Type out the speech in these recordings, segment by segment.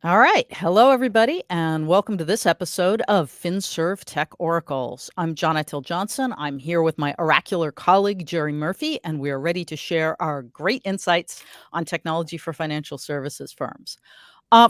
All right. Hello, everybody, and welcome to this episode of FinServ Tech Oracles. I'm Jonna Till Johnson. I'm here with my oracular colleague, Jerry Murphy, and we are ready to share our great insights on technology for financial services firms.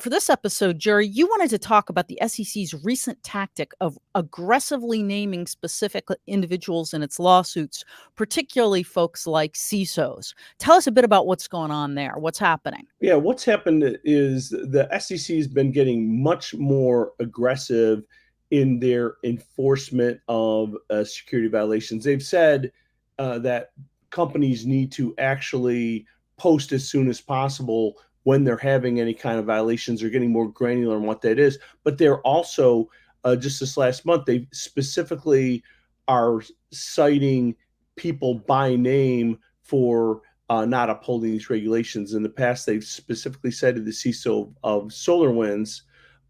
For this episode, Jerry, you wanted to talk about the SEC's recent tactic of aggressively naming specific individuals in its lawsuits, particularly folks like CISOs. Tell us a bit about what's going on there. What's happening? Yeah, what's happened is the SEC has been getting much more aggressive in their enforcement of security violations. They've said that companies need to actually post as soon as possible when they're having any kind of violations. They're getting more granular on what that is. But they're also, just this last month, they specifically are citing people by name for not upholding these regulations. In the past, they've specifically cited the CISO of SolarWinds.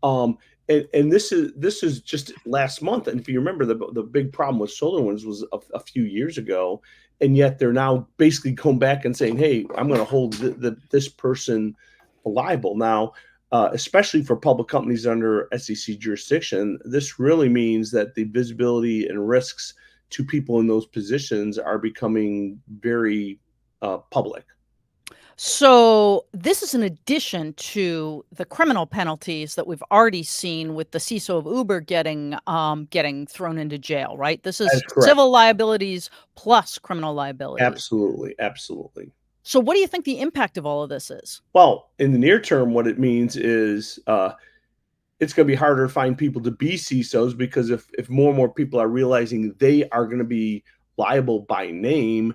Um, and this is just last month. And if you remember, the big problem with SolarWinds was a few years ago, and yet they're now basically going back and saying, "Hey, I'm going to hold this person liable." Now, especially for public companies under SEC jurisdiction, this really means that the visibility and risks to people in those positions are becoming very public. So this is in addition to the criminal penalties that we've already seen with the CISO of Uber getting thrown into jail, right? This That is is correct. civil liabilities plus criminal liabilities. Absolutely, absolutely. So what do you think the impact of all of this is? Well, in the near term, what it means is it's going to be harder to find people to be CISOs because if more and more people are realizing they are going to be liable by name,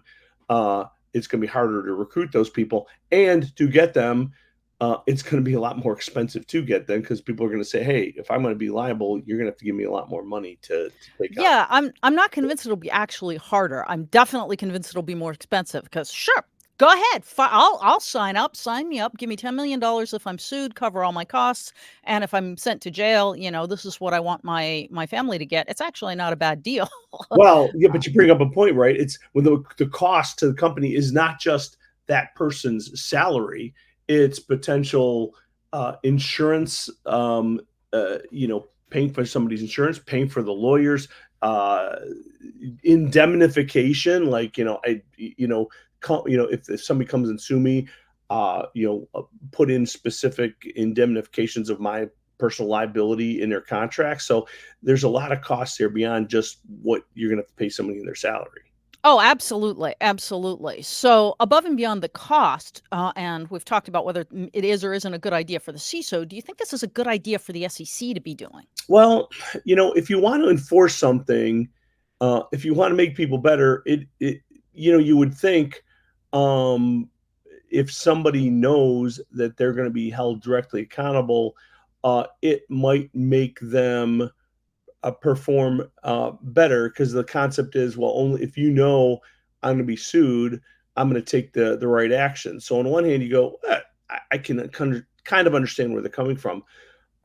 it's going to be harder to recruit those people and to get them. It's going to be a lot more expensive to get them because people are going to say, "Hey, if I'm going to be liable, you're going to have to give me a lot more money to take on." Yeah, I'm not convinced it'll be actually harder. I'm definitely convinced it'll be more expensive because sure, go ahead. I'll sign up. Sign me up. Give me $10 million if I'm sued. Cover all my costs. And if I'm sent to jail, this is what I want my family to get. It's actually not a bad deal. Well, yeah, but you bring up a point, right? It's when the cost to the company is not just that person's salary; it's potential insurance. Paying for somebody's insurance, paying for the lawyers, uh, indemnification. Like if somebody comes and sue me, put in specific indemnifications of my personal liability in their contract. So there's a lot of costs there beyond just what you're going to have to pay somebody in their salary. Oh, absolutely, absolutely. So above and beyond the cost, and we've talked about whether it is or isn't a good idea for the CISO. Do you think this is a good idea for the SEC to be doing? Well, if you want to enforce something, if you want to make people better, you would think, um, if somebody knows that they're going to be held directly accountable, it might make them perform better because the concept is, well, only if you know I'm going to be sued, I'm going to take the right action. So on one hand, you go, I can kind of understand where they're coming from,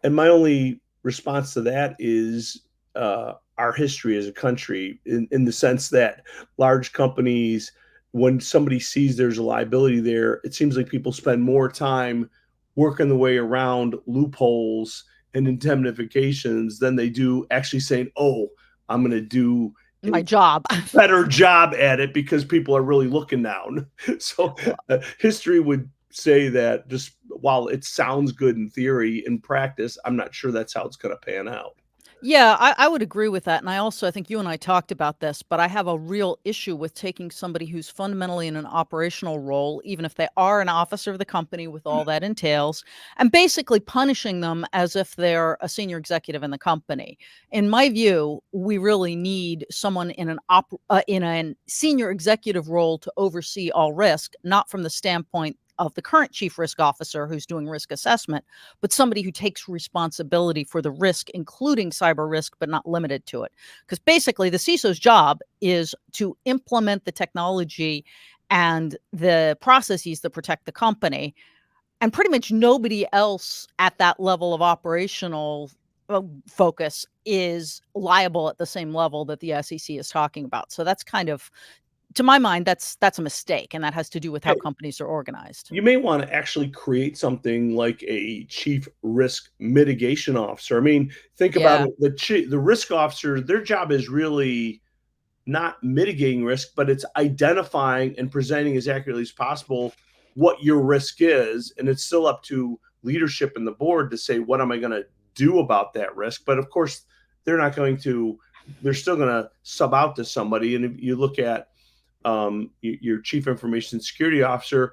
and my only response to that is our history as a country, in the sense that large companies, when somebody sees there's a liability there, it seems like people spend more time working the way around loopholes and indemnifications than they do actually saying, "Oh, I'm going to do a My job. better job at it because people are really looking down." So history would say that, just while it sounds good in theory, in practice, I'm not sure that's how it's going to pan out. Yeah, I would agree with that. And I think you and I talked about this, but I have a real issue with taking somebody who's fundamentally in an operational role, even if they are an officer of the company with all that entails, and basically punishing them as if they're a senior executive in the company. In my view, we really need someone in a senior executive role to oversee all risk, not from the standpoint of the current chief risk officer who's doing risk assessment, but somebody who takes responsibility for the risk, including cyber risk, but not limited to it. Because basically, the CISO's job is to implement the technology and the processes that protect the company. And pretty much nobody else at that level of operational focus is liable at the same level that the SEC is talking about. So that's kind of to my mind, that's a mistake, and that has to do with how Hey, companies are organized. you may want to actually create something like a chief risk mitigation officer. I mean, think about Yeah. it. The risk officer, their job is really not mitigating risk, but it's identifying and presenting as accurately as possible what your risk is. And it's still up to leadership and the board to say, what am I going to do about that risk? But of course, they're not going to, they're still going to sub out to somebody. And if you look at your chief information security officer,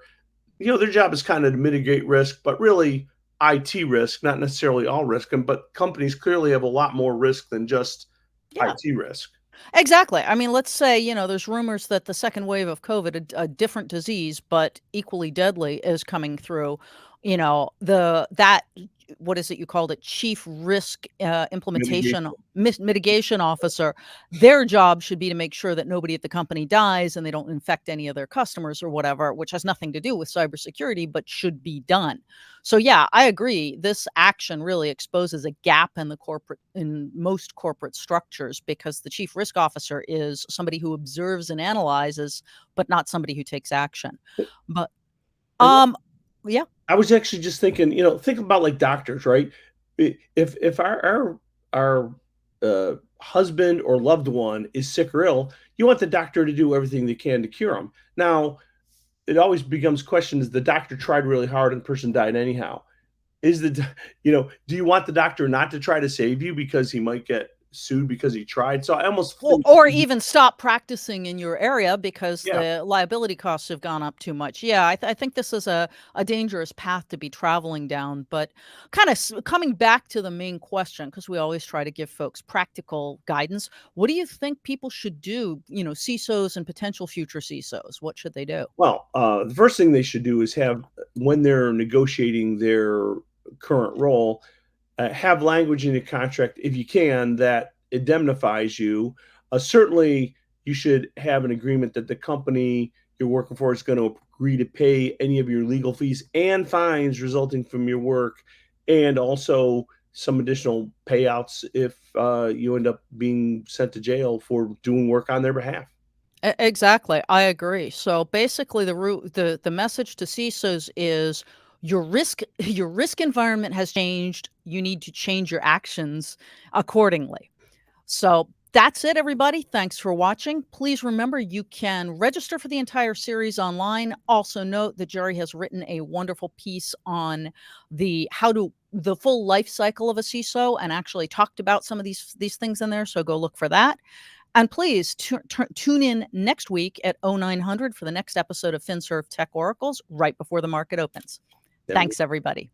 their job is kind of to mitigate risk, but really IT risk, not necessarily all risk. But companies clearly have a lot more risk than just Yeah. IT risk. Exactly. I mean, let's say, there's rumors that the second wave of COVID, a different disease, but equally deadly, is coming through. That what is it you called it? Chief risk implementation Mitigation. mitigation officer. Their job should be to make sure that nobody at the company dies and they don't infect any of their customers or whatever, which has nothing to do with cybersecurity, but should be done. So yeah, I agree. This action really exposes a gap in most corporate structures, because the chief risk officer is somebody who observes and analyzes, but not somebody who takes action. But And um yeah, I was actually just thinking, think about like doctors, right? If our husband or loved one is sick or ill, you want the doctor to do everything they can to cure them. Now, it always becomes question: is the doctor tried really hard and the person died anyhow? Is do you want the doctor not to try to save you because he might get sued because he tried? So I almost or think, or even stop practicing in your area because yeah, the liability costs have gone up too much. Yeah, I think this is a dangerous path to be traveling down. But kind of coming back to the main question, because we always try to give folks practical guidance. What do you think people should do? CISOs and potential future CISOs. What should they do? well, the first thing they should do is have, when they're negotiating their current role, have language in your contract, if you can, that indemnifies you. Certainly, you should have an agreement that the company you're working for is going to agree to pay any of your legal fees and fines resulting from your work, and also some additional payouts if you end up being sent to jail for doing work on their behalf. Exactly, I agree. So basically, the message to CISOs is your risk your risk environment has changed. You need to change your actions accordingly. So that's it, everybody. Thanks for watching. Please remember you can register for the entire series online. Also note that Jerry has written a wonderful piece on the full life cycle of a CISO, and actually talked about some of these things in there. So go look for that. And please tune in next week at 0900 for the next episode of FinServ Tech Oracles, right before the market opens. There we Thanks, everybody.